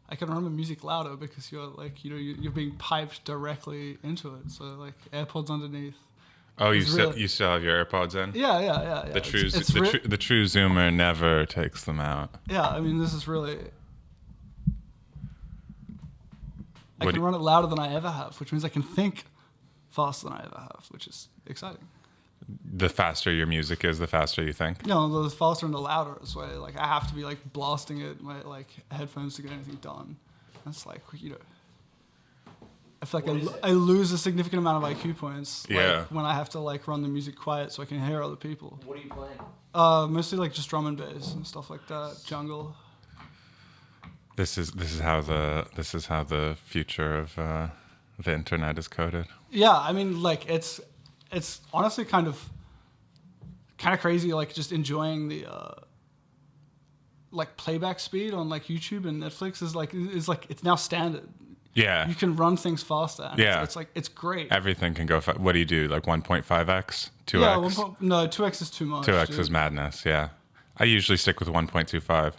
I can run my music louder because you're like, you're being piped directly into it. So like AirPods underneath. Oh, you still have your AirPods in? Yeah. The true Zoomer never takes them out. Yeah, I mean, this is really. I can run it louder than I ever have, which means I can think faster than I ever have, which is exciting. The faster your music is, the faster you think? No, the faster and the louder as well. Like, I have to be, like, blasting it, my, like, headphones to get anything done. That's like, I feel like I lose a significant amount of IQ points when I have to, like, run the music quiet so I can hear other people. What are you playing? Mostly, like, just drum and bass and stuff like that, jungle. This is how the future of the internet is coded. Yeah, I mean, like it's honestly kind of crazy. Like just enjoying the like playback speed on like YouTube and Netflix is like it's now standard. Yeah, you can run things faster. And yeah, it's great. Everything can go. What do you do? Like 1.5x, 2x? Yeah, no, 2x is too much. 2x is madness. Yeah, I usually stick with 1.25.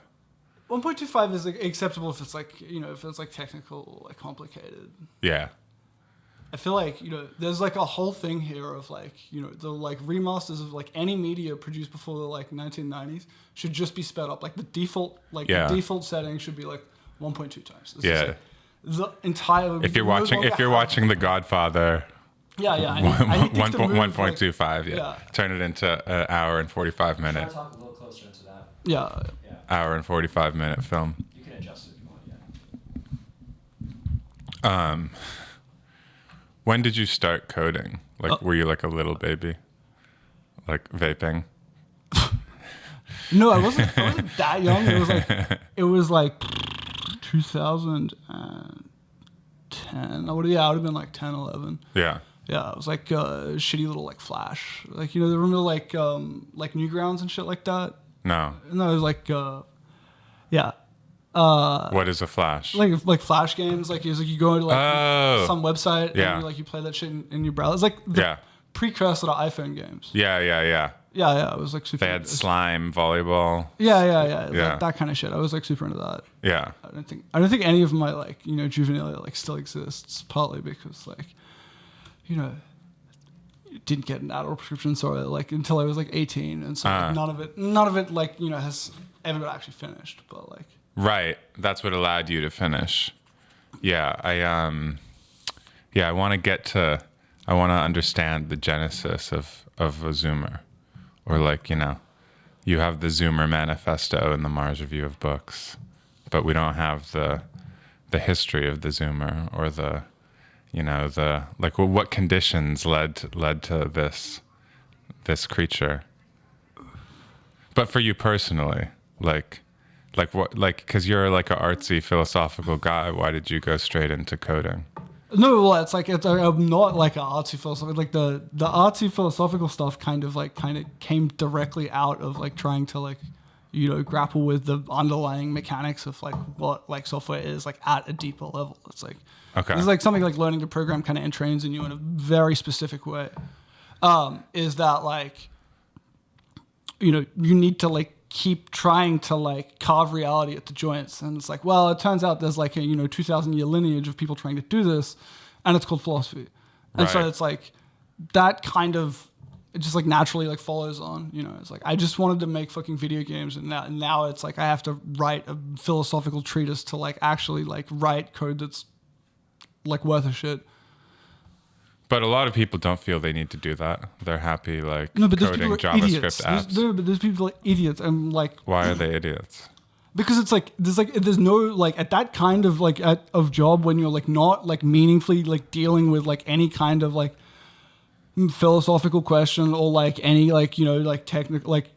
1.25 is like, acceptable if it's like if it's like technical, like complicated. Yeah. I feel like there's like a whole thing here of like the like remasters of like any media produced before the like 1990s should just be sped up. Like the default the default setting should be like 1.2 times. It's just, like, the entire. If you're watching The Godfather. Yeah. I need 1.25. Yeah. Turn it into an hour and 45 minutes. Try to talk a little closer into that. Yeah. Hour and 45-minute film. You can adjust it if you want. When did you start coding? Like, were you like a little baby, like vaping? No, I wasn't that young. It was like 2010. I would have been like 10, 11. Yeah. Yeah, it was like a shitty little like Flash. Like remember like Newgrounds and shit like that. No, it was like, yeah. What is a Flash? Like Flash games. Like you go into like some website and you play that shit in your browser. It's like the precursor to iPhone games. Yeah. Yeah. It was like super. They had slime volleyball. Yeah. Like that kind of shit. I was like super into that. Yeah. I don't think any of my like juvenilia like still exists. Partly because like didn't get an adult prescription, so like until I was like 18, and so like, none of it like has ever actually finished. But like that's what allowed you to finish. Yeah, I want to understand the genesis of a Zoomer, or like you have the Zoomer Manifesto and the Mars Review of Books, but we don't have the history of the Zoomer or the what conditions led to this creature. But for you personally, like what, like, because you're like an artsy philosophical guy, why did you go straight into coding? No, well, I'm not like an artsy philosophical. Like the artsy philosophical stuff kind of came directly out of like trying to like grapple with the underlying mechanics of like what like software is like at a deeper level. It's like it's like something like learning to program kind of entrains in you in a very specific way. Is that like you need to like keep trying to like carve reality at the joints, and it's like, well, it turns out there's like a 2,000-year lineage of people trying to do this, and it's called philosophy. And so it's like that kind of it just like naturally like follows on. It's like I just wanted to make fucking video games, and now it's like I have to write a philosophical treatise to like actually like write code that's like worth a shit. But a lot of people don't feel they need to do that. They're happy like coding JavaScript apps. But there's people like idiots, and like why are they idiots? Because it's like there's no like at that kind of like of job when you're like not like meaningfully like dealing with like any kind of like philosophical question or like any like like technical like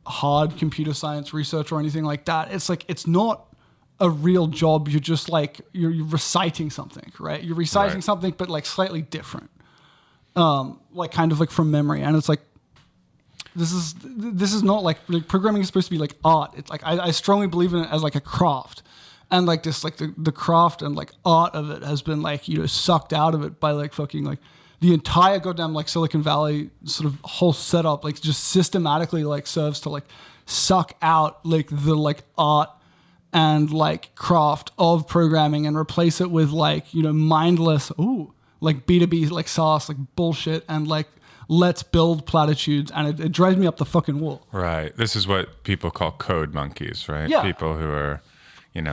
hard computer science research or anything like that. It's like it's not a real job. You're just like you're reciting something, right? You're reciting something, but like slightly different. Like kind of like from memory, and it's like this is not like programming is supposed to be like art. It's like I strongly believe in it as like a craft, and like this like the craft and like art of it has been like sucked out of it by like fucking like the entire goddamn like Silicon Valley sort of whole setup like just systematically like serves to like suck out like the like art and like craft of programming and replace it with like, mindless, like B2B, like SaaS, like bullshit, and like let's build platitudes, and it drives me up the fucking wall. Right. This is what people call code monkeys, right? Yeah. People who are,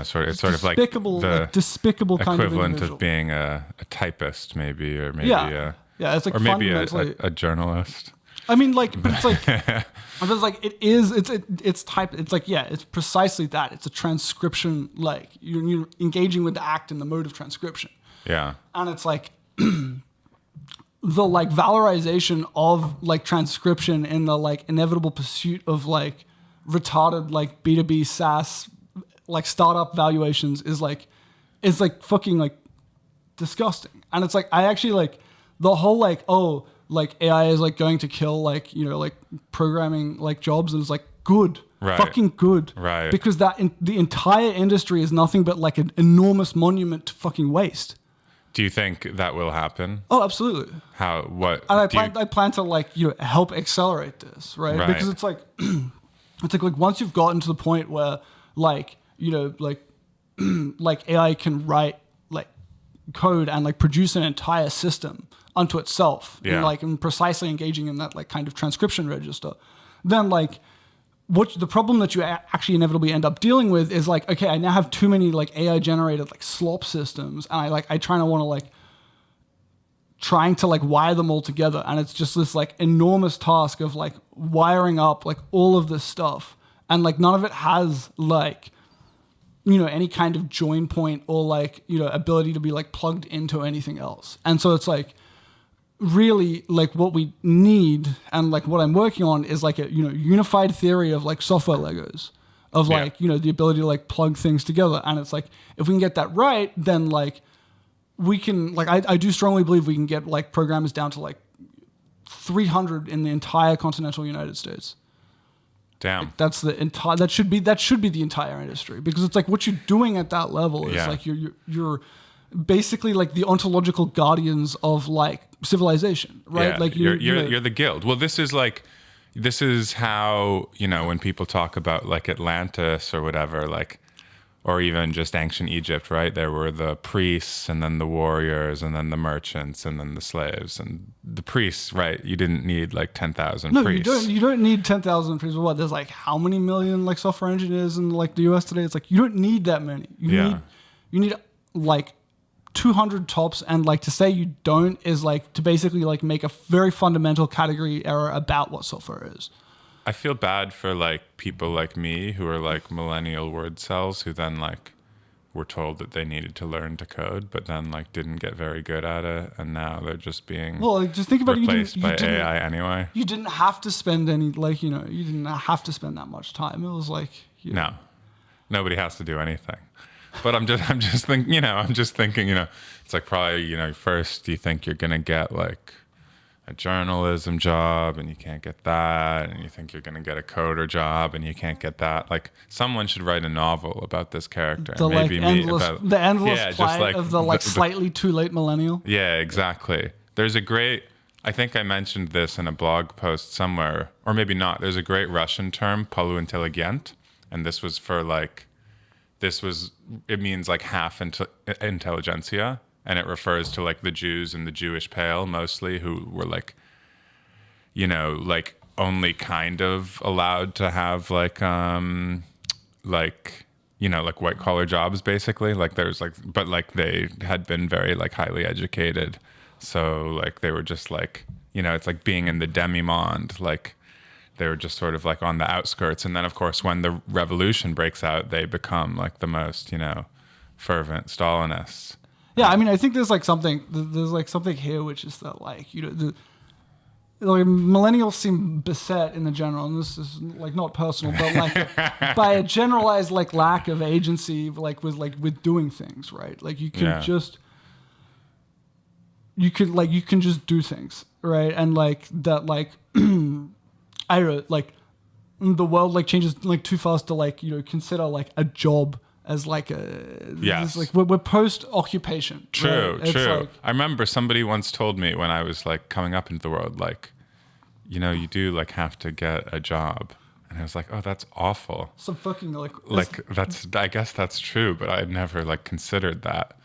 sort of like the despicable kind of equivalent individual. of being a typist, maybe, or maybe yeah, it's like, or maybe fundamentally a journalist. I mean, like, but it's like, it's type. It's like, yeah, it's precisely that. It's a transcription. Like you're engaging with the act in the mode of transcription. Yeah, and it's like the like valorization of like transcription in the like inevitable pursuit of like retarded like B2B SaaS like startup valuations is like fucking like disgusting. And it's like I actually like the whole like like AI is like going to kill like like programming like jobs, and it's like good, right. Fucking good, right? Because the entire industry is nothing but like an enormous monument to fucking waste. Do you think that will happen? Oh, absolutely. How? What? And I plan to like help accelerate this, right? Because it's like it's like once you've gotten to the point where like like AI can write like code and like produce an entire system unto itself, and precisely engaging in that like kind of transcription register, then like what the problem that you actually inevitably end up dealing with is like, okay, I now have too many like AI generated like slop systems, and I trying to like wire them all together, and it's just this like enormous task of like wiring up like all of this stuff, and like none of it has like any kind of join point or like ability to be like plugged into anything else. And so it's like really like what we need, and like what I'm working on is like a unified theory of like software Legos of like the ability to like plug things together. And it's like if we can get that right, then like we can like I do strongly believe we can get like programmers down to like 300 in the entire continental United States. Damn. Like that's the entire that should be the entire industry, because it's like what you're doing at that level is like you're basically like the ontological guardians of like civilization, right? Yeah. Like you're the guild. Well, this is how when people talk about like Atlantis or whatever, like, or even just ancient Egypt, right? There were the priests, and then the warriors, and then the merchants, and then the slaves. And the priests, right? You didn't need like 10,000 priests. You don't need 10,000 priests. What? There's like how many million like software engineers in like the US today? It's like you don't need that many. You need like 200 tops, and like to say you don't is like to basically like make a very fundamental category error about what software is. I feel bad for like people like me who are like millennial word cells who then like were told that they needed to learn to code, but then like didn't get very good at it, and now they're just being just think about replaced by AI anyway. You didn't have to spend any you didn't have to spend that much time. It was like no, nobody has to do anything. But I'm just thinking, it's like probably first you think you're gonna get like a journalism job, and you can't get that, and you think you're going to get a coder job, and you can't get that. Like someone should write a novel about this character. The maybe like endless plight of the like slightly too late millennial. Yeah, exactly. There's a great, I think I mentioned this in a blog post somewhere, or maybe not. There's a great Russian term, poluintelligent, and this was for like, it means like half intelligentsia. And it refers to like the Jews and the Jewish Pale mostly, who were like, like only kind of allowed to have like white collar jobs basically. Like there's like, but like they had been very like highly educated. So like they were just like, it's like being in the demi-monde, like they were just sort of like on the outskirts. And then of course, when the revolution breaks out, they become like the most, fervent Stalinists. Yeah, I mean, I think there's something here, which is that like millennials seem beset in the general, and this is like not personal, but like by a generalized like lack of agency, with doing things, right? Like you can just do things, right? And like that, like I don't know, like the world like changes like too fast to like consider like a job as like like we're post occupation. True, right? true. Like, I remember somebody once told me when I was like coming up into the world, like, you do like have to get a job. And I was like, oh, that's awful. So fucking like I guess that's true, but I'd never like considered that.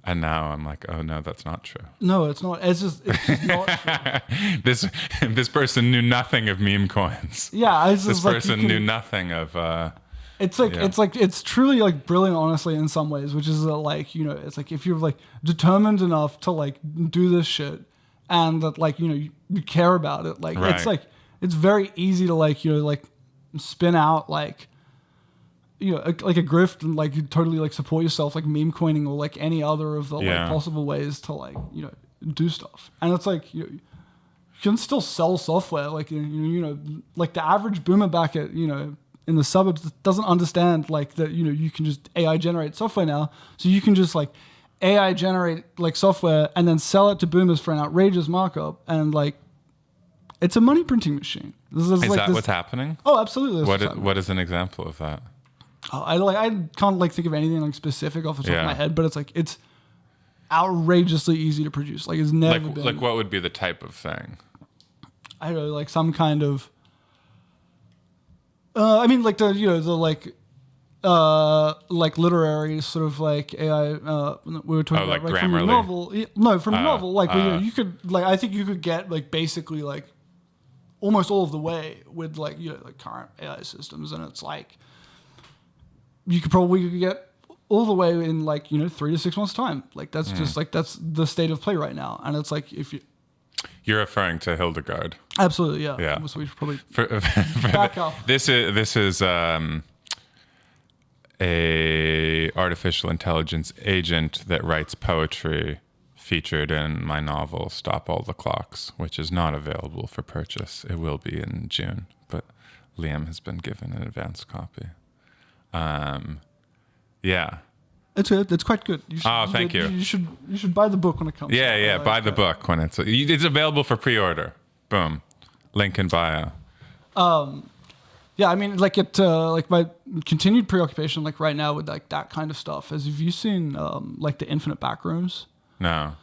And now I'm like, oh no, that's not true. No, it's not. It's just not true. This person knew nothing of meme coins. Yeah, it's This just person knew nothing of. It's truly like brilliant, honestly, in some ways, which is like, you know, it's like if you're like determined enough to like do this shit and that like, you know, you care about it, like Right. it's like it's very easy to like, you know, like spin out like, you know, like a grift and like you totally like support yourself like meme coining or like any other of the like possible ways to like, you know, do stuff. And it's like you can still sell software, like you know like the average boomer back at, you know, in the suburbs doesn't understand like that, you know, you can just AI generate software now. So you can just like AI generate like software and then sell it to boomers for an outrageous markup, and like it's a money printing machine. Is that what's happening? Oh, absolutely. What is an example of that? Oh, I can't like think of anything like specific off the top of my head, but it's like it's outrageously easy to produce. Like it's never been. Like what would be the type of thing? I don't know, like some kind of. I mean, like the, you know, the like literary sort of like AI. We were talking about like from a novel. No, from a novel. Like you could like I think you could get like basically like almost all of the way with like, you know, like current AI systems, and it's like you could probably get all the way in like, you know, 3 to 6 months time. Like that's just like that's the state of play right now, and it's like if you're referring to Hildegard. Absolutely, yeah. Yeah. So we should probably back up. This is a artificial intelligence agent that writes poetry featured in my novel Stop All the Clocks, which is not available for purchase. It will be in June, but Liam has been given an advance copy. Yeah. It's good. It's quite good. Thank you. You should buy the book when it comes. Yeah. Buy the book when it's available for pre-order. Boom. Link in bio. Yeah, I mean, like it, like my continued preoccupation, like right now with like that kind of stuff. Have you seen like the Infinite Backrooms? No.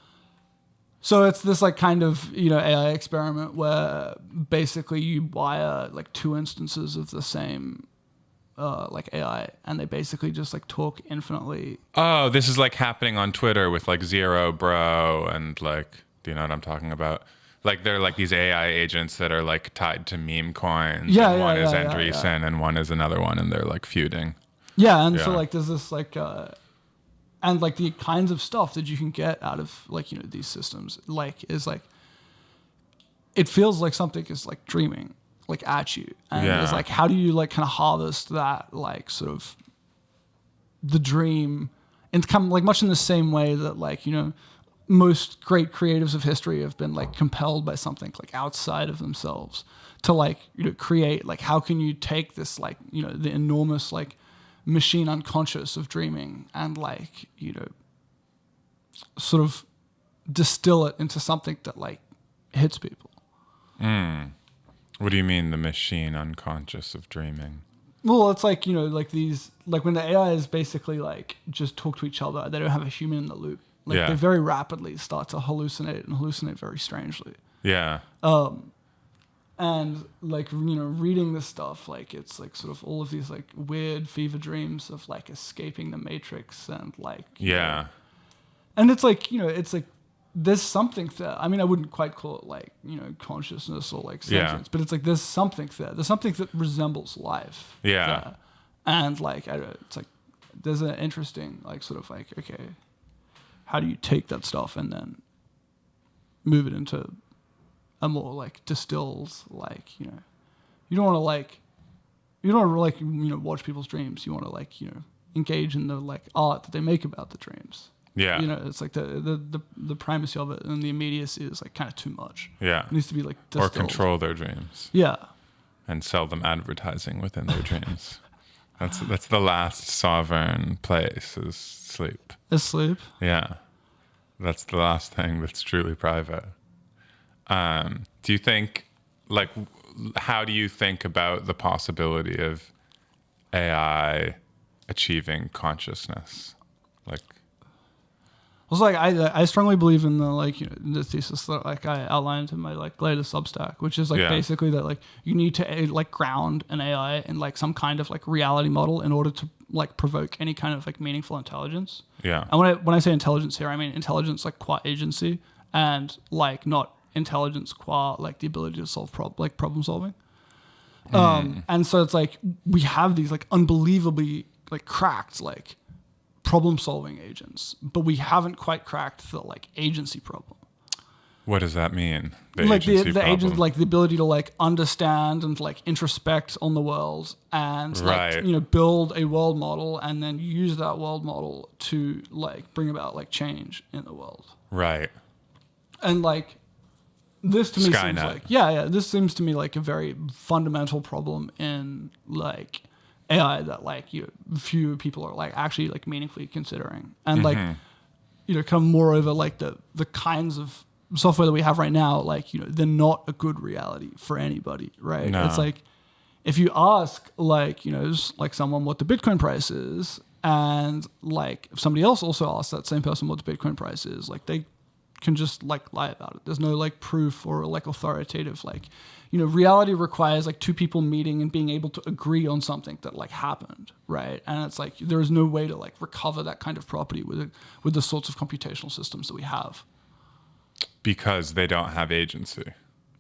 So it's this like kind of, you know, AI experiment where basically you wire like 2 instances of the same like AI, and they basically just like talk infinitely. Oh, this is like happening on Twitter with like Zero Bro and like, do you know what I'm talking about? Like they're like these AI agents that are like tied to meme coins. Yeah, and one is yeah, Andreessen and one is another one, and they're like feuding. Yeah, and so like there's this like and like the kinds of stuff that you can get out of like, you know, these systems like is like it feels like something is like dreaming like at you, and it's like how do you like kind of harvest that like sort of the dream, and come like much in the same way that like, you know, most great creatives of history have been like compelled by something like outside of themselves to like, you know, create. Like how can you take this like, you know, the enormous like machine unconscious of dreaming and like, you know, sort of distill it into something that like hits people. What do you mean the machine unconscious of dreaming? Well, it's like, you know, like these, like when the AIs basically like just talk to each other, they don't have a human in the loop. Like they very rapidly start to hallucinate and hallucinate very strangely. Yeah. And like, you know, reading this stuff, like it's like sort of all of these like weird fever dreams of like escaping the matrix and like, you know. And it's like, you know, it's like there's something there. I mean, I wouldn't quite call it like, you know, consciousness or like sentience, but it's like there's something there. There's something that resembles life. Yeah. There. And like, I don't know, it's like there's an interesting like sort of like, okay, how do you take that stuff and then move it into a more like distilled, like, you know, you don't want to like, you don't want to like, you know, watch people's dreams. You want to like, you know, engage in the like art that they make about the dreams. Yeah. You know, it's like the primacy of it and the immediacy is like kind of too much. Yeah. It needs to be like distilled. Or control their dreams. Yeah. And sell them advertising within their dreams. That's the last sovereign place is sleep. Is sleep. Yeah. That's the last thing that's truly private. Do you think, like, how do you think about the possibility of AI achieving consciousness? Like, Also, like I strongly believe in the like the thesis that like I outlined in my like latest Substack, which is like basically that like you need to like ground an AI in like some kind of like reality model in order to like provoke any kind of like meaningful intelligence. Yeah. And when I say intelligence here, I mean intelligence like qua agency and like not intelligence qua like the ability to solve problem solving. And so it's like we have these like unbelievably like cracked like problem solving agents, but we haven't quite cracked the like agency problem. What does that mean? Like the agent, like the ability to like understand and like introspect on the world and like build a world model and then use that world model to like bring about like change in the world. Right. And like this to me Skynet. seems like this seems to me like a very fundamental problem in like AI that like few people are like actually like meaningfully considering, and like come moreover like the kinds of software that we have right now, like they're not a good reality for anybody, right? No. It's like if you ask like just like someone what the Bitcoin price is, and like if somebody else also asks that same person what the Bitcoin price is, like they can just like lie about it. There's no like proof or like authoritative like reality requires like two people meeting and being able to agree on something that like happened, right? And it's like there is no way to like recover that kind of property with the sorts of computational systems that we have, because they don't have agency.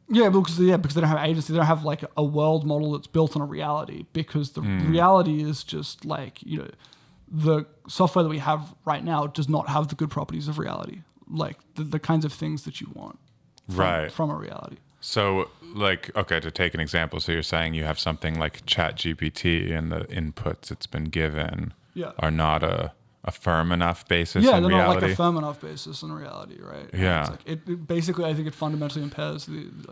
Because they don't have agency. They don't have like a world model that's built on a reality, because the reality is just like the software that we have right now does not have the good properties of reality, like the kinds of things that you want from a reality. So, like, okay, to take an example, so you're saying you have something like ChatGPT and the inputs it's been given are not a firm enough basis in reality? Yeah, they're not like a firm enough basis in reality, right? Yeah. It's like it basically, I think it fundamentally impairs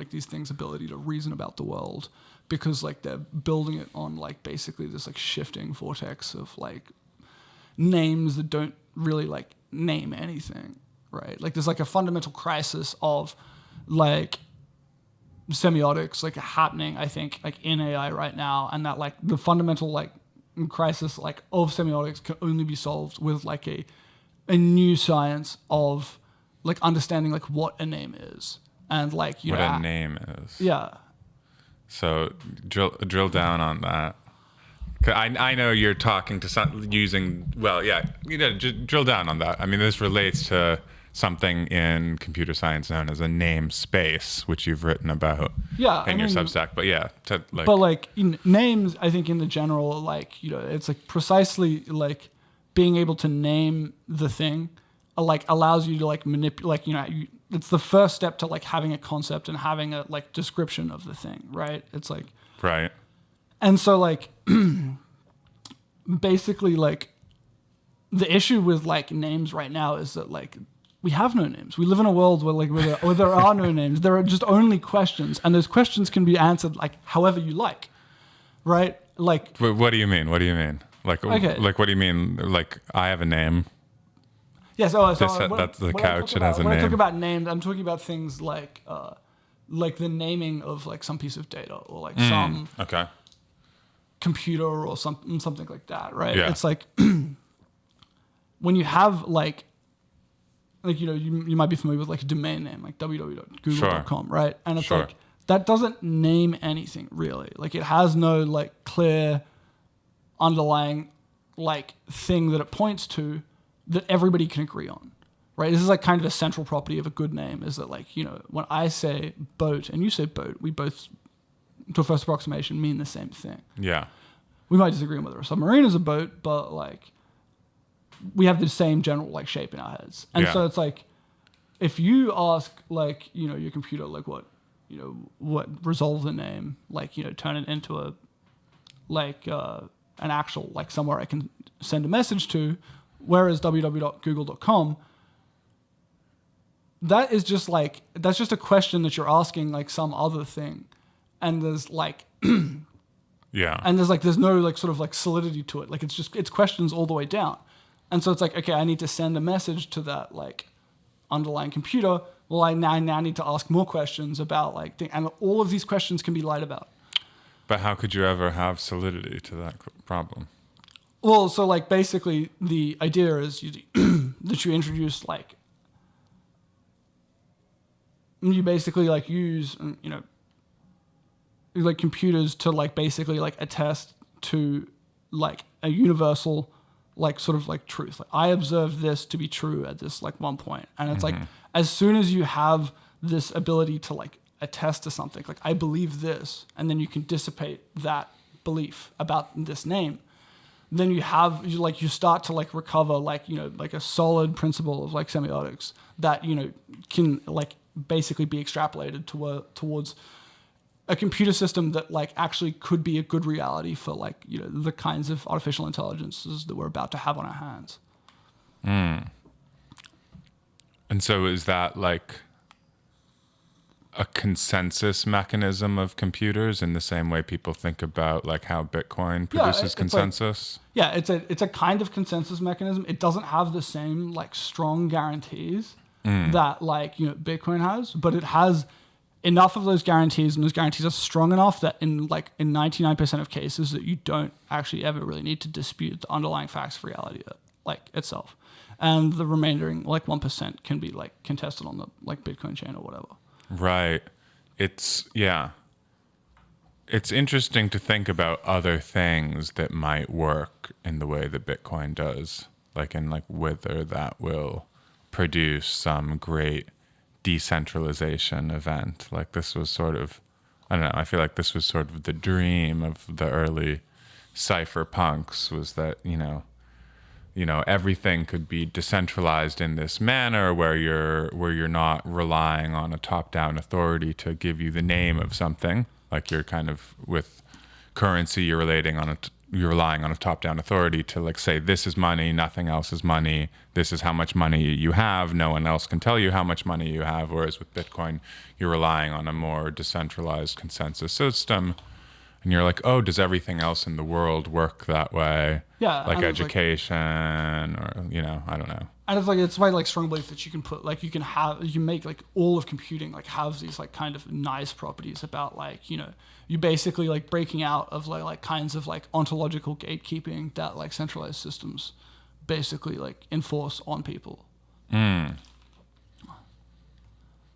these things' ability to reason about the world, because like they're building it on like basically this like shifting vortex of like names that don't really like name anything, right? Like there's like a fundamental crisis of like semiotics like happening, I think, like in AI right now, and that like the fundamental like crisis like of semiotics can only be solved with like a new science of like understanding like what a name is, and like what a name is. Yeah. So drill down on that. I know you're talking to just drill down on that. I mean, this relates to something in computer science known as a namespace, which you've written about in your Substack. But names, I think in the general, like, it's like precisely like being able to name the thing like allows you to like manipulate, like, it's the first step to like having a concept and having a like description of the thing, right? It's like, right. And so like basically like the issue with like names right now is that like we have no names. We live in a world where there are no names. There are just only questions, and those questions can be answered like however you like, right? Like, what do you mean? What do you mean? Like, okay. Like, what do you mean? Like, I have a name. Yes. That's the couch. It has a name. When I talk about names, I'm talking about things like the naming of like some piece of data or like some computer or something like that, right? Yeah. It's like when you have like you might be familiar with like a domain name like www.google.com, right? And it's like that doesn't name anything really. Like it has no like clear underlying like thing that it points to that everybody can agree on, right? This is like kind of a central property of a good name, is that like, when I say boat and you say boat, we both, to a first approximation, mean the same thing. Yeah. We might disagree on whether a submarine is a boat, but like we have the same general like shape in our heads. And so it's like, if you ask like, your computer, like what resolve the name, like, turn it into a, like an actual, like somewhere I can send a message to, whereas www.google.com, that's just a question that you're asking like some other thing. And there's like, and there's no like sort of like solidity to it. Like it's questions all the way down. And so it's like, okay, I need to send a message to that like underlying computer. Well, I now need to ask more questions about like, and all of these questions can be lied about. But how could you ever have solidity to that problem? Well, so like basically the idea is that you introduce like you basically like use like computers to like basically like attest to like a universal like sort of like truth. Like I observed this to be true at this like one point, and it's like as soon as you have this ability to like attest to something, like I believe this, and then you can dissipate that belief about this name, then you start to like recover like like a solid principle of like semiotics that can like basically be extrapolated towards a computer system that like actually could be a good reality for like the kinds of artificial intelligences that we're about to have on our hands. And so is that like a consensus mechanism of computers in the same way people think about like how Bitcoin produces consensus? It's a kind of consensus mechanism. It doesn't have the same like strong guarantees that like Bitcoin has, but it has enough of those guarantees, and those guarantees are strong enough that in 99% of cases that you don't actually ever really need to dispute the underlying facts of reality like itself, and the remaining like 1% can be like contested on the like Bitcoin chain or whatever. Right. It's interesting to think about other things that might work in the way that Bitcoin does, like in like whether that will produce some great decentralization event. Like this was sort of, I don't know, I feel like this was sort of the dream of the early cypherpunks, was that everything could be decentralized in this manner where you're not relying on a top-down authority to give you the name of something. Like you're kind of with currency, you're relying on a top-down authority to like say, this is money, nothing else is money. This is how much money you have. No one else can tell you how much money you have. Whereas with Bitcoin, you're relying on a more decentralized consensus system. And you're like, oh, does everything else in the world work that way? Yeah. Like education or, I don't know. And it's my like strong belief that you can put like you can make like all of computing like have these like kind of nice properties about like you basically like breaking out of like kinds of like ontological gatekeeping that like centralized systems basically like enforce on people.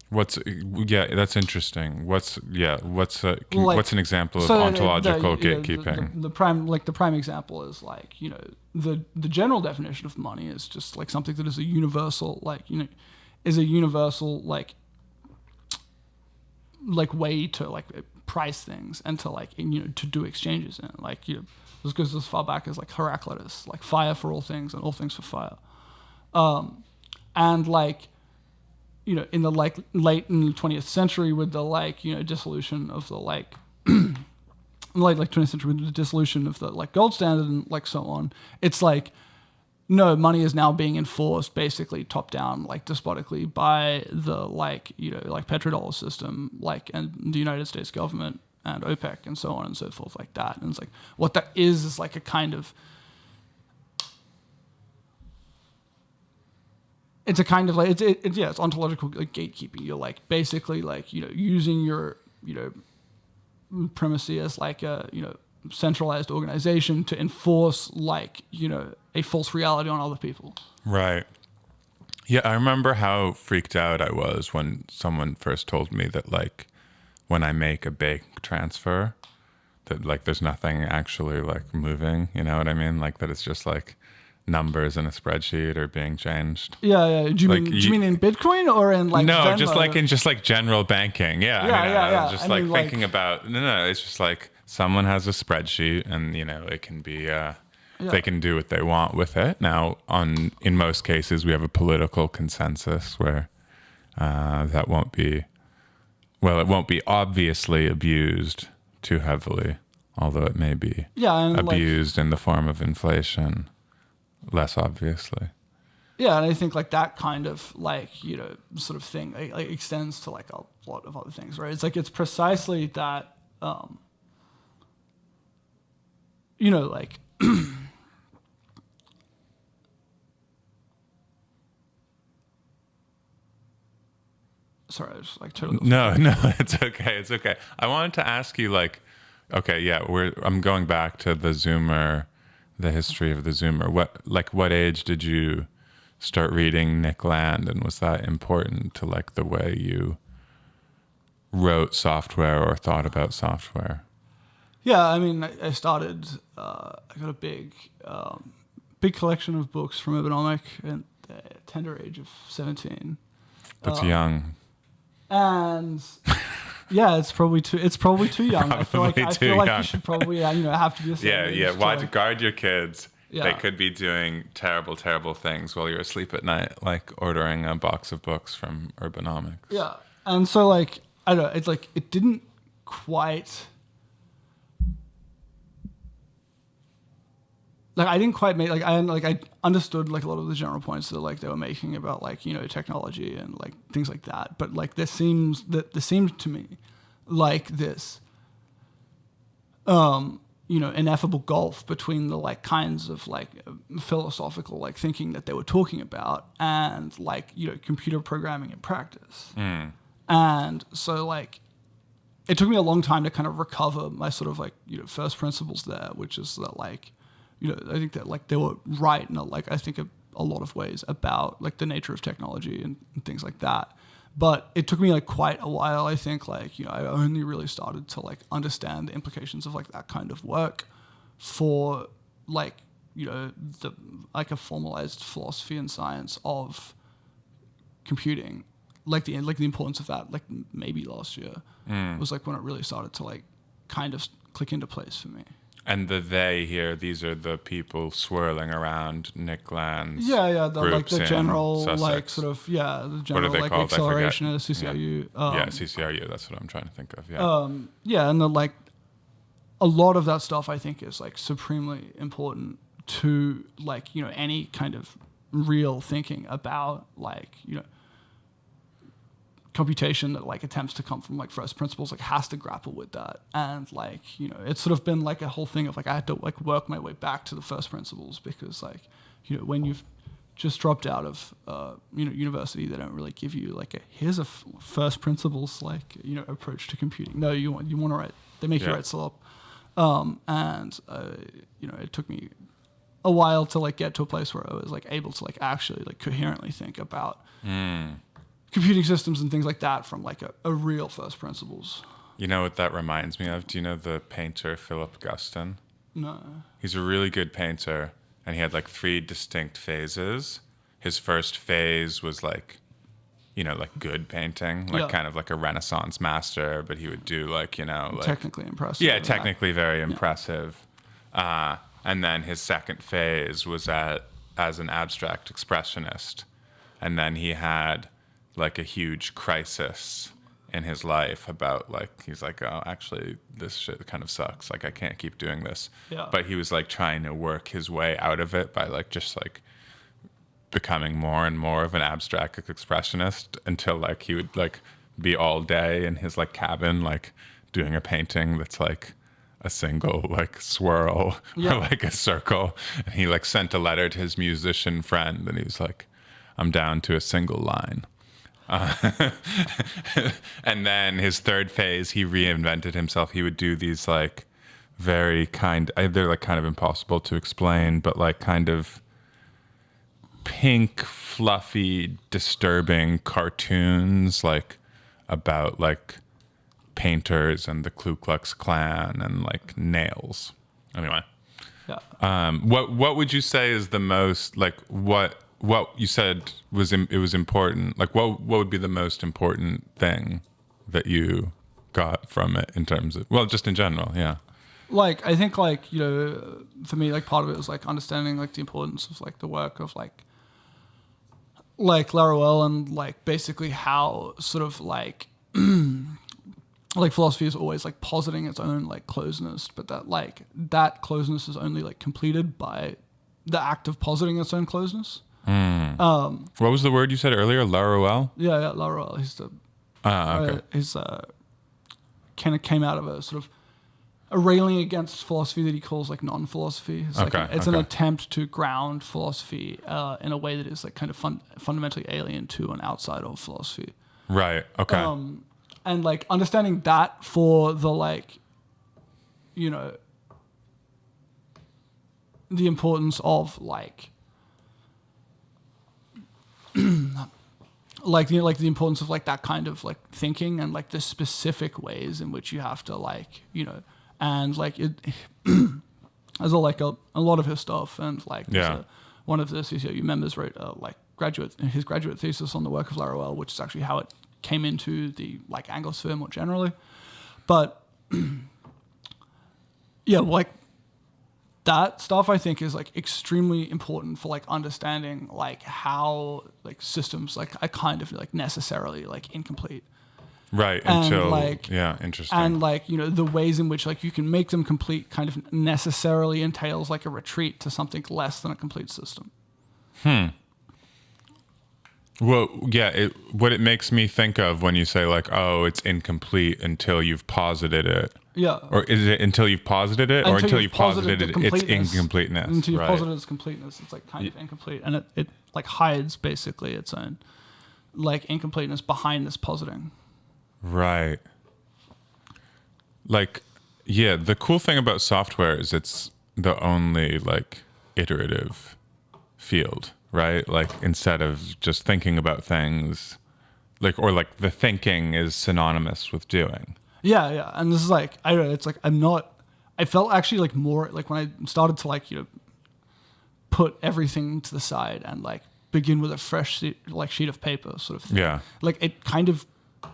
That's interesting. What's an example of ontological gatekeeping? The prime example is like the general definition of money is just like something that is a universal like way to like price things and to like to do exchanges, and like this goes as far back as like Heraclitus, like fire for all things and all things for fire, and like in the like late in the 20th century with the like dissolution of the like late 20th century with the dissolution of the like gold standard and like so on, it's like no, money is now being enforced basically top down like despotically by the like like petrodollar system like and the United States government and OPEC and so on and so forth like that. And it's like what that is like a kind of it's a kind of like it's ontological like gatekeeping. You're like basically like using your primacy as like a centralized organization to enforce like a false reality on other people. Right. Yeah, I remember how freaked out I was when someone first told me that like when I make a bank transfer that like there's nothing actually like moving, you know what I mean? Like that it's just like numbers in a spreadsheet are being changed. Yeah. Do you mean in Bitcoin or in like no, Venmo? just like in just like general banking. Yeah. Yeah. Just like thinking about no. It's just like someone has a spreadsheet and it can be they can do what they want with it. Now in most cases we have a political consensus where that won't be it won't be obviously abused too heavily, although it may be abused in the form of inflation. Less obviously. Yeah, and I think like that kind of like sort of thing like extends to like a lot of other things, right? It's like it's precisely that like sorry, I was like totally No, it's okay. I wanted to ask you like I'm going back to the Zoomer, the history of the Zoomer. What age did you start reading Nick Land, and was that important to like the way you wrote software or thought about software? Yeah, I mean, I started. I got a big collection of books from Urbanomic at the tender age of 17. That's young. And yeah, it's probably too young. I feel like young. you should probably have to be a certain age Yeah. to, Why like, guard your kids? Yeah. They could be doing terrible things while you're asleep at night, like ordering a box of books from Urbanomics. Yeah, and so like I don't know, it's like it didn't quite. Like I didn't quite make I understood like a lot of the general points that like they were making about like technology and like things like that, but like there seemed to me like this ineffable gulf between the like kinds of like philosophical like thinking that they were talking about and like computer programming in practice. And so like it took me a long time to kind of recover my sort of like first principles there, which is that like I think that like they were right in like I think a lot of ways about like the nature of technology and things like that. But it took me like quite a while. I think like I only really started to like understand the implications of like that kind of work for like the like a formalized philosophy and science of computing, like the importance of that. Like maybe last year was like when it really started to like kind of click into place for me. And the they here, these are the people swirling around Nick Land's like the general Sussex. like sort of the general they like called? accelerationist CCRU. CCRU, that's what I'm trying to think of. And the like a lot of that stuff I think is like supremely important to like any kind of real thinking about like computation that like attempts to come from like first principles like has to grapple with that. And like it's sort of been like a whole thing of like I had to like work my way back to the first principles, because like when you've just dropped out of university, they don't really give you like here's a first principles like approach to computing. No, you want to write, they make you write slop. And it took me a while to like get to a place where I was like able to like actually like coherently think about computing systems and things like that from like a real first principles. You know what that reminds me of? Do you know the painter Philip Guston? No. He's a really good painter, and he had like 3 distinct phases. His first phase was like, like good painting, like kind of like a Renaissance master, but he would do like, like technically impressive. Yeah, technically very impressive. And then his second phase was as an abstract expressionist. And then he had like a huge crisis in his life about like, he's like, oh, actually this shit kind of sucks. Like I can't keep doing this. Yeah. But he was like trying to work his way out of it by like just like becoming more and more of an abstract expressionist until like he would like be all day in his like cabin, like doing a painting that's like a single like swirl or like a circle. And he like sent a letter to his musician friend and he was like, I'm down to a single line. And then his third phase, he reinvented himself. He would do these like very they're like kind of impossible to explain, but like kind of pink, fluffy, disturbing cartoons like about like painters and the Ku Klux Klan and like nails. Anyway, what would you say is the most like what you said it was important? Like what would be the most important thing that you got from it in terms of just in general? Yeah. Like I think like for me like part of it was like understanding like the importance of like the work of like Laruelle and like basically how sort of like like philosophy is always like positing its own like closeness, but that closeness is only like completed by the act of positing its own closeness. What was the word you said earlier? Laruelle? Yeah, Laruelle. He's the okay. He's kind of came out of a sort of a railing against philosophy that he calls like non-philosophy. It's like it's an attempt to ground philosophy in a way that is like kind of fundamentally alien to and outside of philosophy. Right. Okay. And like understanding that for the like, the importance of like like like the importance of like that kind of like thinking and like the specific ways in which you have to like and like it as a like a lot of his stuff and like one of the CCOU members wrote his graduate thesis on the work of Laruelle, which is actually how it came into the like Anglosphere more generally. But yeah, like that stuff I think is like extremely important for like understanding like how like systems like are kind of like necessarily like incomplete. Right. Until like interesting. And like, the ways in which like you can make them complete kind of necessarily entails like a retreat to something less than a complete system. Well, yeah, what it makes me think of when you say like, oh, it's incomplete until you've posited it. Yeah. Or is it until you've posited it, or until you've posited it, it's incompleteness? Until you've posited its completeness, it's like kind of incomplete, and it like hides basically its own like incompleteness behind this positing. Right. Like, yeah, the cool thing about software is it's the only like iterative field, right? Like instead of just thinking about things, like, or like the thinking is synonymous with doing. Yeah. And this is like, I don't know, it's like, I felt actually like more like when I started to like, put everything to the side and like begin with a fresh sheet of paper sort of thing. Yeah. Like it kind of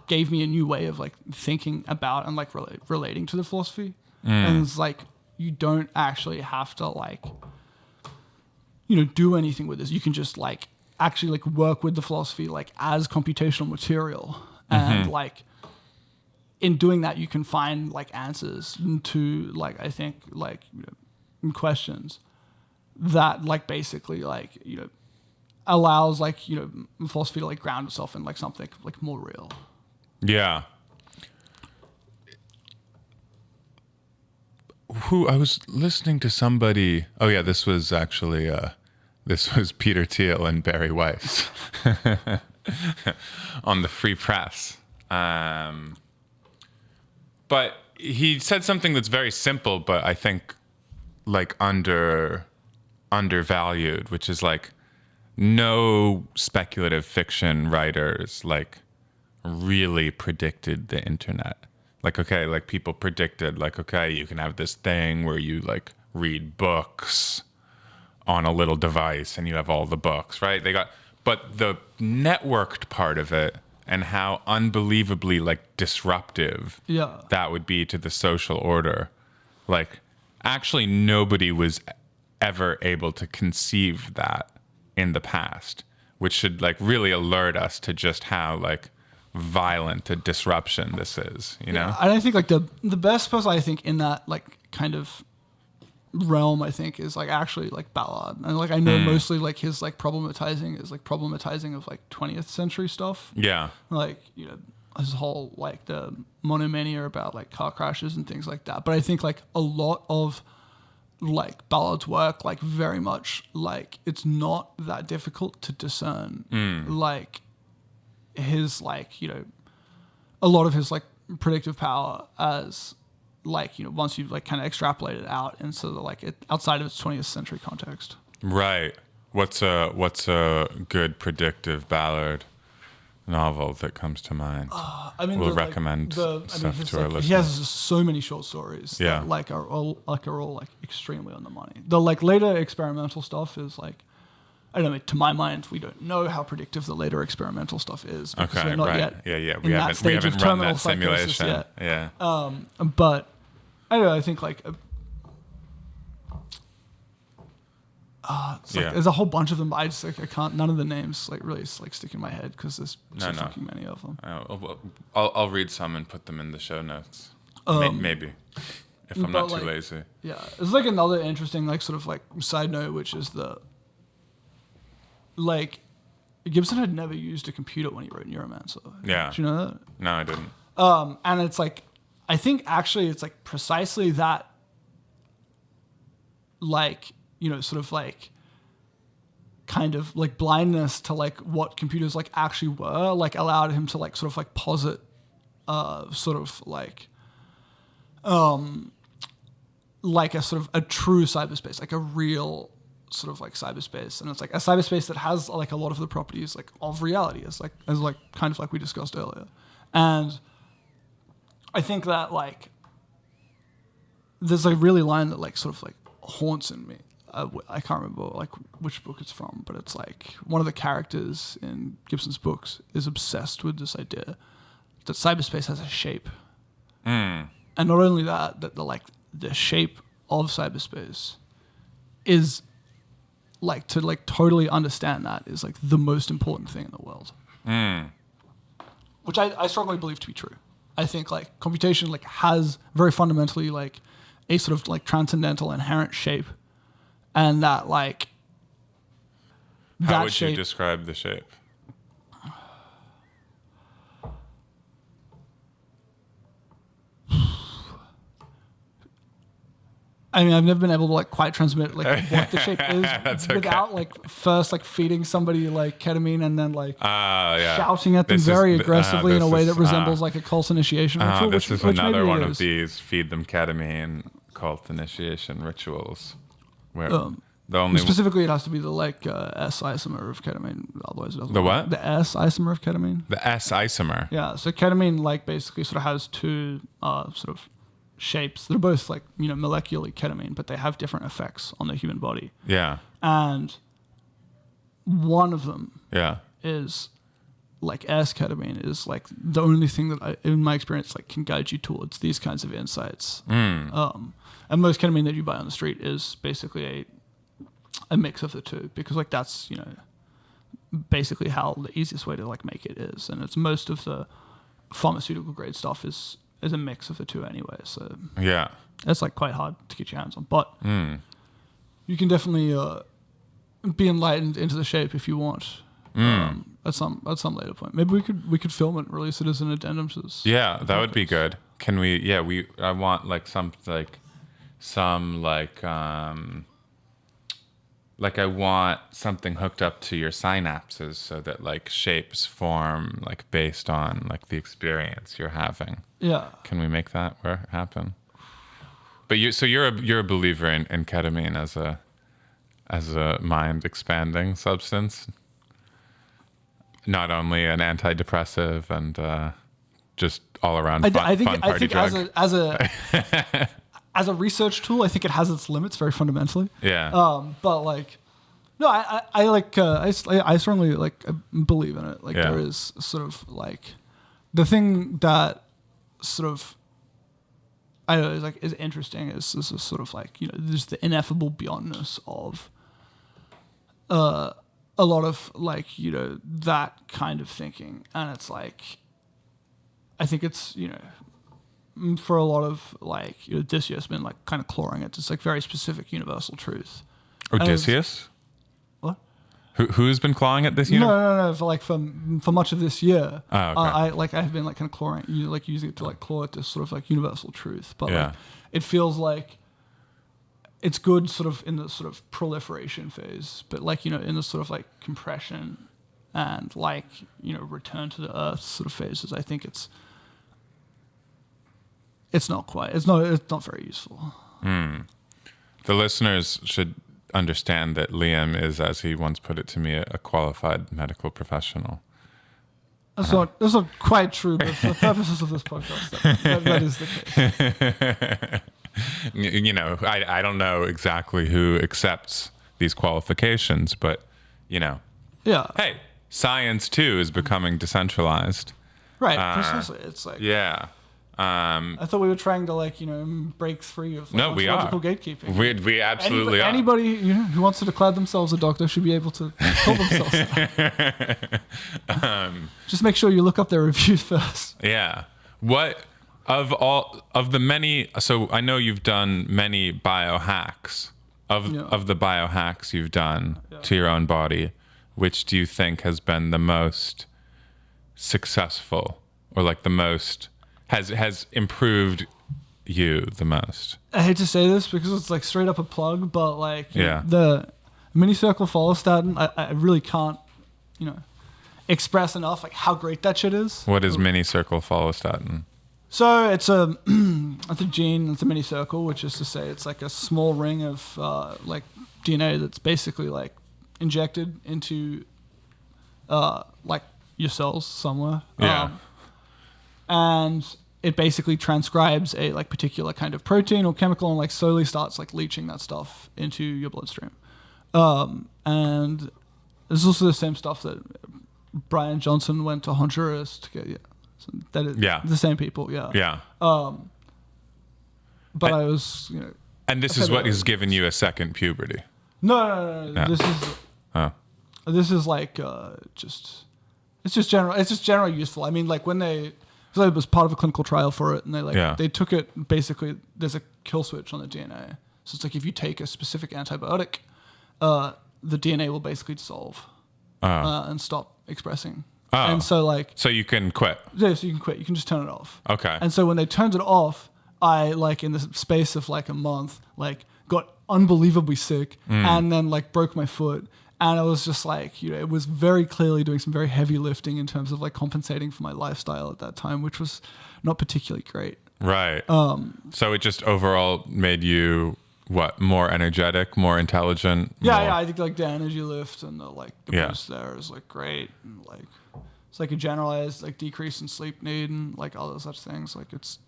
gave me a new way of like thinking about and like relating to the philosophy. And it's like, you don't actually have to like, do anything with this. You can just like actually like work with the philosophy like as computational material. And like in doing that, you can find like answers to like, I think like questions that like basically like, allows like, philosophy to like ground itself in like something like more real. Yeah. I was listening to somebody. Oh yeah, this was actually this was Peter Thiel and Barry Weiss on the Free Press. But he said something that's very simple, but I think like undervalued, which is like no speculative fiction writers like really predicted the internet. Like, okay, like people predicted like, okay, you can have this thing where you like read books on a little device and you have all the books, right? But the networked part of it and how unbelievably like disruptive that would be to the social order. Like actually nobody was ever able to conceive that in the past, which should like really alert us to just how like violent a disruption this is, know? And I think like the best person I think in that like kind of realm I think is like actually like Ballard. And like I know mostly like his like problematizing is like problematizing of like 20th century stuff. Yeah. Like, his whole like the monomania about like car crashes and things like that. But I think like a lot of like Ballard's work like very much like it's not that difficult to discern like his like a lot of his like predictive power as like once you've like kind of extrapolated it out into the like outside of its 20th century context. Right. What's a good predictive Ballard novel that comes to mind? I mean, we'll recommend stuff to our listeners. He has so many short stories that like are all like extremely on the money. The like later experimental stuff is like, I don't know, to my mind, we don't know how predictive the later experimental stuff is because we're not yet we haven't run that simulation yet. Yeah. But I don't know, I think like there's a whole bunch of them, but I just like I can't. None of the names like really like stick in my head because there's fucking many of them. I'll read some and put them in the show notes. Maybe if I'm not too lazy. Yeah, it's like another interesting like sort of like side note, which is the like Gibson had never used a computer when he wrote Neuromancer. Yeah, did you know that? No, I didn't. And it's like I think actually it's like precisely that like. Sort of like kind of like blindness to like what computers like actually were like allowed him to like sort of like posit sort of like a sort of a true cyberspace, like a real sort of like cyberspace, and it's like a cyberspace that has like a lot of the properties like of reality, as kind of like we discussed earlier. And I think that like there's a really line that like sort of like haunts in me. I can't remember like which book it's from, but it's like one of the characters in Gibson's books is obsessed with this idea that cyberspace has a shape. And not only that the shape of cyberspace is like to like totally understand that is like the most important thing in the world. Which I strongly believe to be true. I think like computation like has very fundamentally like a sort of like transcendental inherent shape, and that like how would you describe the shape? I mean, I've never been able to like quite transmit like what the shape is without okay. like first like feeding somebody like ketamine and then like Yeah. shouting at them very aggressively in a way that resembles like a cult initiation ritual. This is which another maybe one it of is. these feed them ketamine cult initiation rituals, where the only Specifically, it has to be the like S isomer of ketamine. Otherwise, it doesn't The work. what? The S isomer of ketamine. the S isomer. Yeah. So ketamine like basically sort of has two sort of shapes. They're both like molecularly ketamine, but they have different effects on the human body. Yeah. And one of them Yeah. is like S-ketamine is like the only thing that in my experience like can guide you towards these kinds of insights. And most ketamine that you buy on the street is basically a mix of the two, because like that's basically how the easiest way to like make it is, and it's most of the pharmaceutical grade stuff is a mix of the two anyway. So Yeah. it's like quite hard to get your hands on, but you can definitely be enlightened into the shape if you want. At some later point, maybe we could film it and release it as an addendum to this. Yeah, that would be good. Can we? Yeah, I want like I want something hooked up to your synapses so that like shapes form like based on like the experience you're having. Yeah. Can we make that happen? But you're a believer in ketamine as a mind expanding substance, not only an antidepressive and just all around fun party drug. As a research tool, I think it has its limits very fundamentally. Yeah. But like, no, I strongly like believe in it. Like there is sort of like the thing that sort of I don't know is interesting is sort of like there's the ineffable beyondness of a lot of like that kind of thinking, and it's like I think it's for a lot of like Odysseus been like kind of clawing at this like very specific universal truth. Odysseus? What? Who's been clawing at this? No. For much of this year, oh, okay. I've been like kind of clawing, like using it to like claw at this sort of like universal truth. But Yeah. like, it feels like it's good sort of in the sort of proliferation phase, but like in the sort of like compression and like return to the earth sort of phases, I think it's not very useful. The listeners should understand that Liam is, as he once put it to me, a qualified medical professional. That's not quite true, but for the purposes of this podcast, that is the case. I don't know exactly who accepts these qualifications, but Yeah. hey, science too is becoming decentralized. Right. Precisely. It's like Yeah. I thought we were trying to like break free of No, we are. ontological gatekeeping. We absolutely are. Anybody who wants to declare themselves a doctor should be able to call themselves that. Just make sure you look up their reviews first. Yeah. What of the many? So I know you've done many biohacks. Of the biohacks you've done to your own body, which do you think has been the most successful, or like the most has improved you the most? I hate to say this because it's like straight up a plug, but like Yeah. the mini circle follostatin, I really can't express enough like how great that shit is. What is mini circle follostatin? So it's a gene. It's a mini circle, which is to say it's like a small ring of like DNA that's basically like injected into like your cells somewhere. Yeah. And it basically transcribes a like particular kind of protein or chemical and like slowly starts like leaching that stuff into your bloodstream. And it's also the same stuff that Brian Johnson went to Honduras to get. Yeah. So that is the same people. Yeah. Yeah. But I was, And this is what has given you a second puberty. No. This is like it's just generally useful. I mean, like when so it was part of a clinical trial for it, and they took it, basically there's a kill switch on the DNA. So it's like if you take a specific antibiotic, the DNA will basically dissolve and stop expressing. And so so you can quit. Yeah, so you can quit. You can just turn it off. Okay. And so when they turned it off, I like in the space of like a month, like got unbelievably sick and then like broke my foot. And it was just like, it was very clearly doing some very heavy lifting in terms of like compensating for my lifestyle at that time, which was not particularly great. Right. So it just overall made you more energetic, more intelligent? Yeah, I think like the energy lift and the boost there is like great. And like, it's like a generalized like decrease in sleep need and like all those such things. Like it's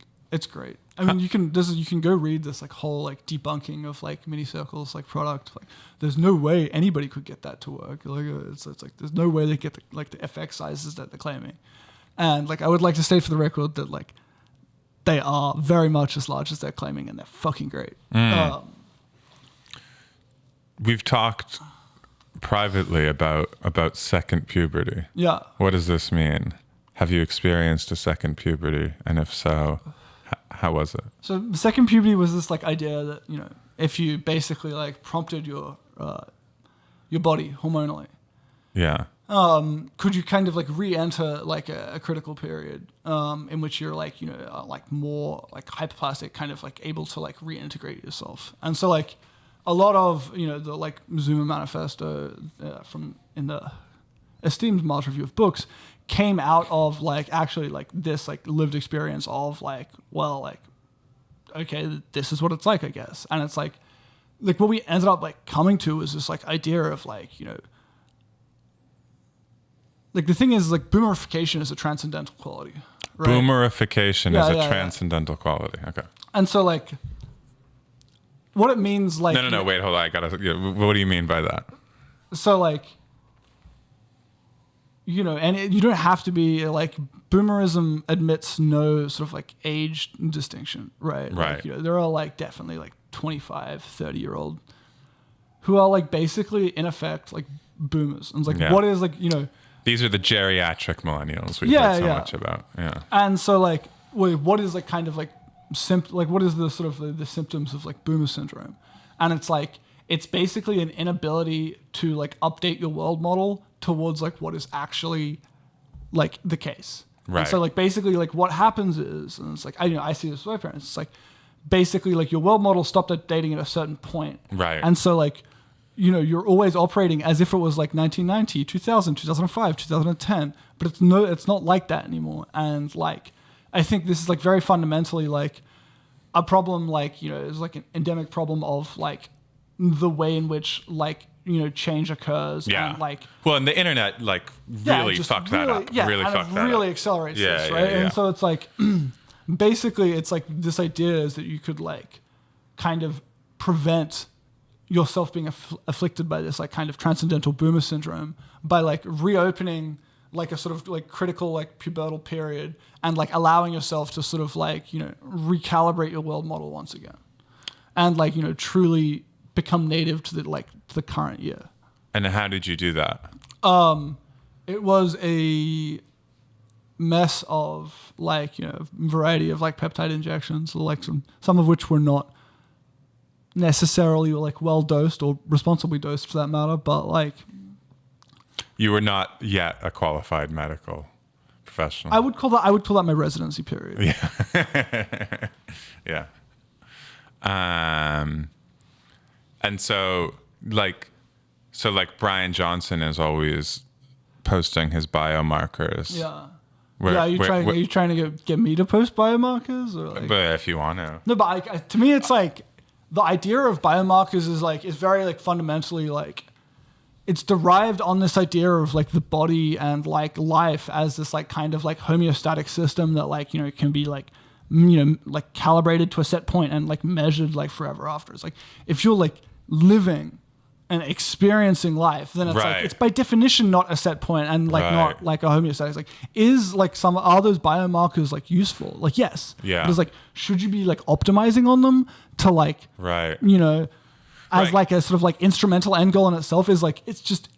great. I mean, you can go read this like whole like debunking of like mini circles like product. Like, there's no way anybody could get that to work. Like, it's like there's no way they get the effect sizes that they're claiming. And like, I would like to state for the record that like they are very much as large as they're claiming, and they're fucking great. We've talked privately about second puberty. Yeah. What does this mean? Have you experienced a second puberty, and if so, how was it? So second puberty was this like idea that if you basically like prompted your body hormonally, could you kind of like re-enter like a critical period in which you're like like more like hyperplastic, kind of like able to like reintegrate yourself. And so like a lot of the like Zuma Manifesto from in the esteemed March Review of Books came out of like actually like this like lived experience of like, well, like, okay, this is what it's like, I guess. And it's like what we ended up like coming to is this like idea of like, like the thing is like boomerification is a transcendental quality, right? Boomerification is a transcendental quality. Okay. And so like what it means like... No, wait, hold on. What do you mean by that? So like, and you don't have to be like, boomerism admits no sort of like age distinction, right? Right. Like, there are like definitely like 25, 30-year-old who are like basically in effect like boomers. And it's like, what is like, These are the geriatric millennials we've heard so much about. Yeah. And so like, what is like kind of like, what is the sort of the symptoms of like boomer syndrome? And it's like, it's basically an inability to like update your world model towards like what is actually like the case. Right. And so like basically like what happens is, and it's like I see this with my parents, it's like basically like your world model stopped updating at a certain point. Right. And so like you're always operating as if it was like 1990, 2000, 2005, 2010, but it's not like that anymore. And like I think this is like very fundamentally like a problem, like it's like an endemic problem of like the way in which like change occurs. Yeah. And like, well, and the internet like really fucked that up. Yeah, really fucked that really up. Accelerates this, right? And so it's like basically it's like this idea is that you could like kind of prevent yourself being afflicted by this like kind of transcendental boomer syndrome by like reopening like a sort of like critical like pubertal period and like allowing yourself to sort of like recalibrate your world model once again and like truly become native to the current year. And how did you do that? It was a mess of like variety of like peptide injections, like some of which were not necessarily like well dosed or responsibly dosed for that matter, but like you were not yet a qualified medical professional. I would call that my residency period. Yeah. Yeah. And so Brian Johnson is always posting his biomarkers. Yeah. Are you trying to get me to post biomarkers or like? But if you want to. No, but to me it's like the idea of biomarkers is very like fundamentally like it's derived on this idea of like the body and like life as this like kind of like homeostatic system that like, can be like, like calibrated to a set point and like measured like forever after. It's like if you're like living and experiencing life, then it's like it's by definition not a set point and like not like a homeostatic. It's like is like are those biomarkers like useful? Like yes. Yeah. But it's like should you be like optimizing on them to like as like a sort of like instrumental end goal in itself is like it's just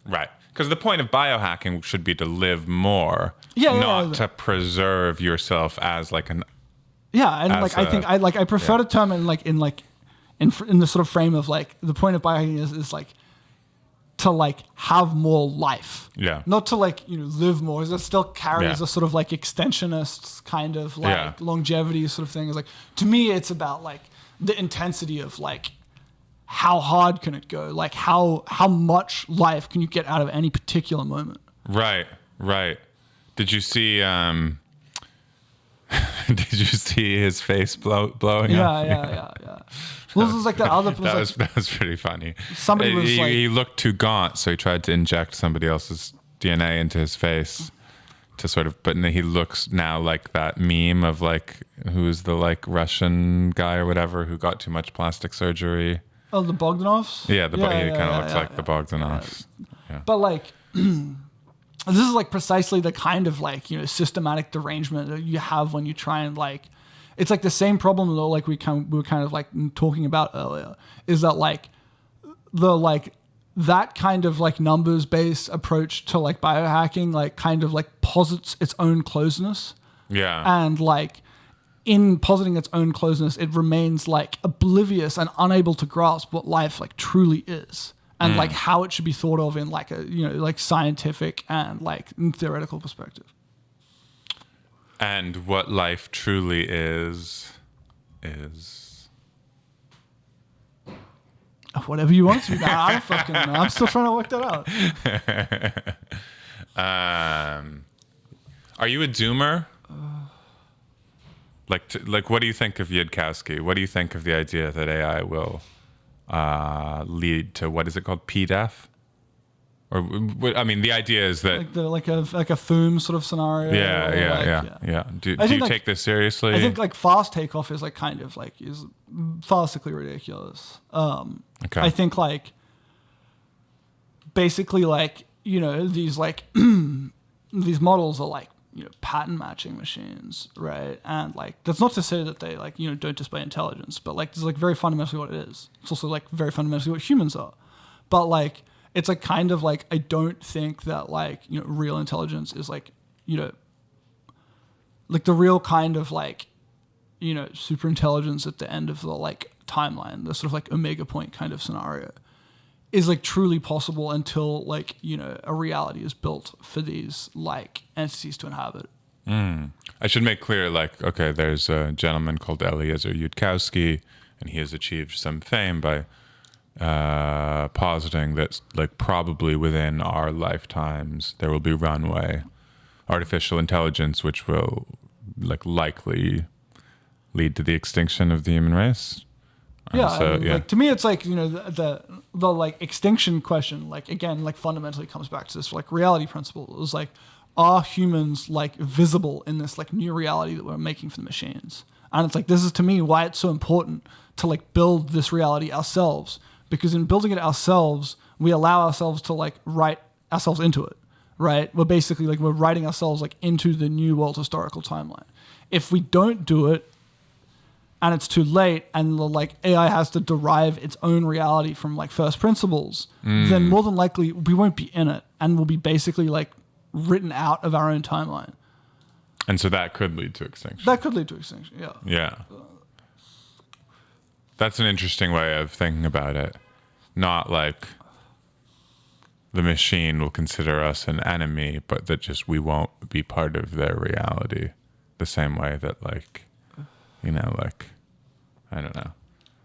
because the point of biohacking should be to live more, not to preserve yourself as like an and like I think I prefer to term it in the sort of frame of like the point of biohacking is like to like have more life, not to like live more. It still carries a sort of like extensionist kind of like longevity sort of thing. Is like to me it's about like the intensity of like how hard can it go, like how much life can you get out of any particular moment. Right. Did you see did you see his face blowing up? Yeah. Well, this is like the other. That was pretty funny. Somebody was he looked too gaunt, so he tried to inject somebody else's DNA into his face to sort of. But he looks now like that meme of like who's the like Russian guy or whatever who got too much plastic surgery. Oh, the Bogdanovs. Yeah, he kind of looks like the Bogdanovs. Yeah. But like. This is like precisely the kind of like systematic derangement that you have when you try and like it's like the same problem though like we were kind of like talking about earlier is that like the like that kind of like numbers based approach to like biohacking like kind of like posits its own closeness and like in positing its own closeness it remains like oblivious and unable to grasp what life like truly is. And like how it should be thought of in like a like scientific and like theoretical perspective. And what life truly is whatever you want it to be. I don't fucking know. I'm still trying to work that out. Are you a doomer? Like what do you think of Yudkowsky? What do you think of the idea that AI will lead to what is it called, PDEF? Or I mean, the idea is that like a Foom sort of scenario. Yeah. Do you take this seriously? I think like fast takeoff is like kind of like is farcically ridiculous. Okay. I think like basically like these like these models are like pattern matching machines, right? And like that's not to say that they like don't display intelligence, but like this is like very fundamentally what it is. It's also like very fundamentally what humans are. But like it's like kind of like I don't think that like real intelligence is like like the real kind of like super intelligence at the end of the like timeline, the sort of like omega point kind of scenario is like truly possible until like a reality is built for these like entities to inhabit. I should make clear like okay, there's a gentleman called Eliezer Yudkowsky and he has achieved some fame by positing that like probably within our lifetimes there will be runway artificial intelligence which will like likely lead to the extinction of the human race. Like to me it's like the like extinction question like again like fundamentally comes back to this like reality principle. Is like are humans like visible in this like new reality that we're making for the machines? And it's like this is to me why it's so important to like build this reality ourselves, because in building it ourselves we allow ourselves to like write ourselves into it, right? We're basically like we're writing ourselves like into the new world historical timeline. If we don't do it and it's too late and the like AI has to derive its own reality from like first principles, then more than likely we won't be in it and we'll be basically like written out of our own timeline. And so that could lead to extinction. Yeah. That's an interesting way of thinking about it. Not like the machine will consider us an enemy, but that just we won't be part of their reality the same way that like like, I don't know.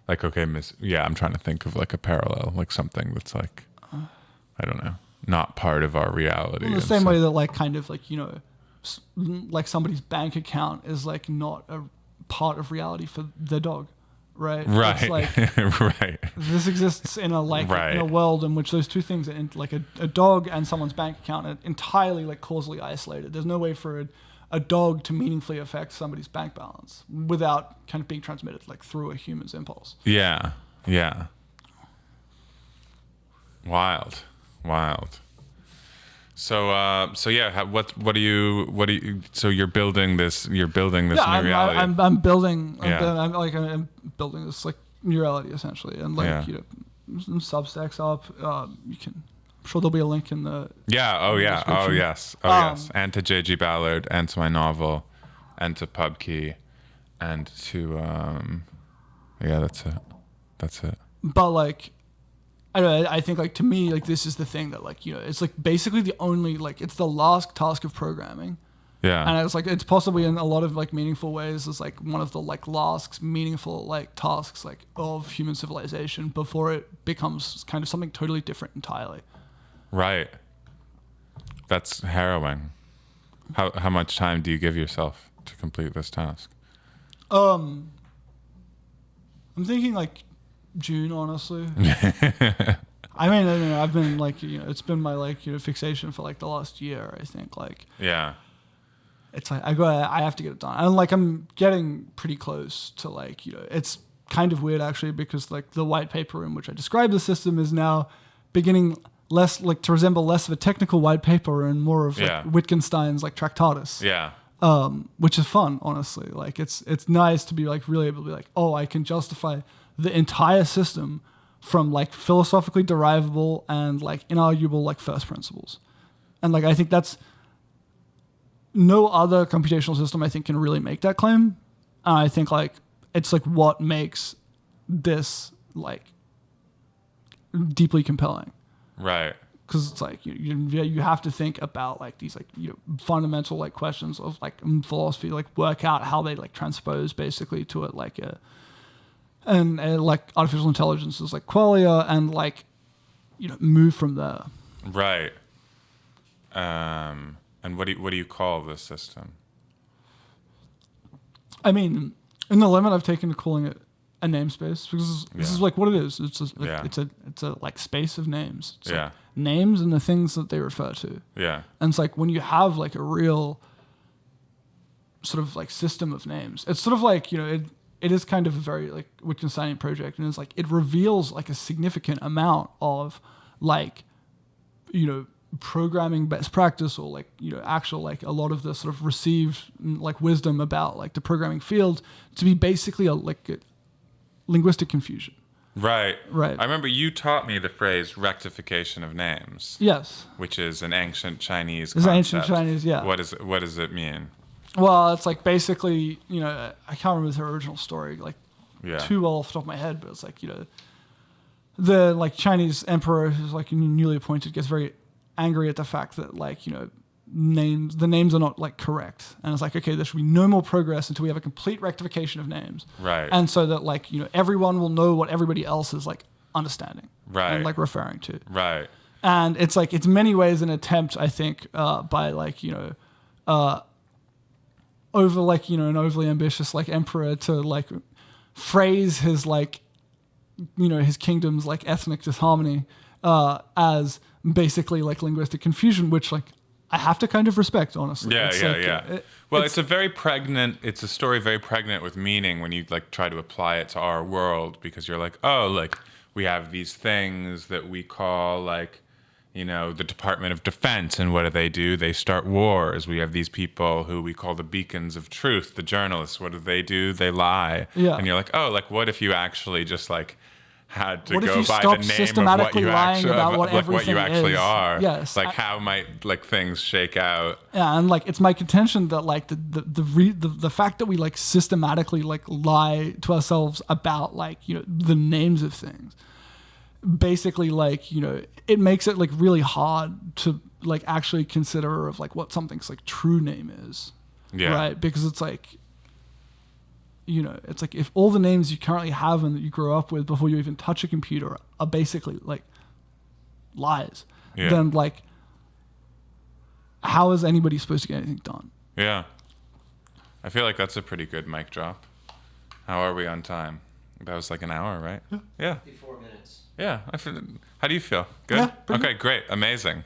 Like, okay, I'm trying to think of like a parallel, like something that's like, I don't know, not part of our reality. Well, the same way that like kind of like, like somebody's bank account is like not a part of reality for their dog, right? Right. It's like Right. this exists in a Right. in a world in which those two things are like a dog and someone's bank account are entirely like causally isolated. There's no way for a dog to meaningfully affect somebody's bank balance without kind of being transmitted like through a human's impulse. Yeah. Yeah. Wild. So yeah, what do you so you're building this new reality. I'm building Yeah. I'm building this like new reality essentially, and like Yeah. you know, some Substacks up. You can, I'm sure there'll be a link in the Yeah. Oh yeah. Oh description. yes. Oh yes. And to JG Ballard, and to my novel, and to PubKey, and to yeah. That's it. But like, I don't know, I think like to me like this is the thing that like, you know, it's like basically the only like it's the last task of programming. Yeah. And it's like it's possibly in a lot of like meaningful ways is like one of the like last meaningful like tasks like of human civilization before it becomes kind of something totally different entirely. Right. That's harrowing. How much time do you give yourself to complete this task? I'm thinking like June, honestly. I mean, I've been like, you know, it's been my like, you know, fixation for like the last year. I think like Yeah. it's like I have to get it done, and like I'm getting pretty close to like, you know, it's kind of weird actually because like the white paper in which I describe the system is now beginning less like to resemble less of a technical white paper and more of like Yeah. Wittgenstein's like Tractatus. Yeah. Which is fun, honestly. Like it's nice to be like really able to be like, oh, I can justify the entire system from like philosophically derivable and like inarguable like first principles. And like I think that's no other computational system I think can really make that claim. And I think like it's like what makes this like deeply compelling. Right. Because it's like you have to think about like these like, you know, fundamental like questions of like philosophy, like work out how they like transpose basically to it like and like artificial intelligence is like qualia, and like, you know, move from there. Right. And what do you call this system? I mean, in the limit I've taken to calling it a namespace because this is like what it is. It's a like space of names. It's like names and the things that they refer to. Yeah. And it's like when you have like a real sort of like system of names, it's sort of like, you know, it is kind of a very like Wittgensteinian project, and it's like it reveals like a significant amount of like, you know, programming best practice, or like, you know, actual like a lot of the sort of received like wisdom about like the programming field to be basically a linguistic confusion. Right. Right. I remember you taught me the phrase rectification of names. Yes. Which is an ancient Chinese It's concept. ancient Chinese, yeah. What does it mean? Well, it's like basically, you know, I can't remember the original story like too well off the top of my head, but it's like, you know, the like Chinese emperor who's like newly appointed gets very angry at the fact that like, you know, the names are not like correct, and it's like, okay, there should be no more progress until we have a complete rectification of names, Right. and so that like, you know, everyone will know what everybody else is like understanding, Right, and like referring to, right. And it's like it's many ways an attempt, I think, by like, you know, over like, you know, an overly ambitious like emperor to like phrase his like, you know, his kingdom's like ethnic disharmony as basically like linguistic confusion, which like I have to kind of respect, honestly. Yeah, it's yeah, like, yeah. Well, it's a story very pregnant with meaning when you like try to apply it to our world, because you're like, oh, like we have these things that we call like, you know, the Department of Defense, and what do? They start wars. We have these people who we call the beacons of truth, the journalists. What do? They lie. Yeah. And you're like, oh, like what if you actually just like had to What if go you by stopped the name of systematically what you lying actually, about what like what you everything actually is? are? Yes. Like how might like things shake out? Yeah, and like it's my contention that like the fact that we like systematically like lie to ourselves about like, you know, the names of things, basically like, you know, it makes it like really hard to like actually consider of like what something's like true name is. Yeah. Right? Because it's like, you know, it's like if all the names you currently have and that you grew up with before you even touch a computer are basically like lies, then like how is anybody supposed to get anything done? Yeah. I feel like that's a pretty good mic drop. How are we on time? That was like an hour, right? Yeah. 54 minutes. Yeah. How do you feel? Good? Yeah, pretty Okay, great. Amazing.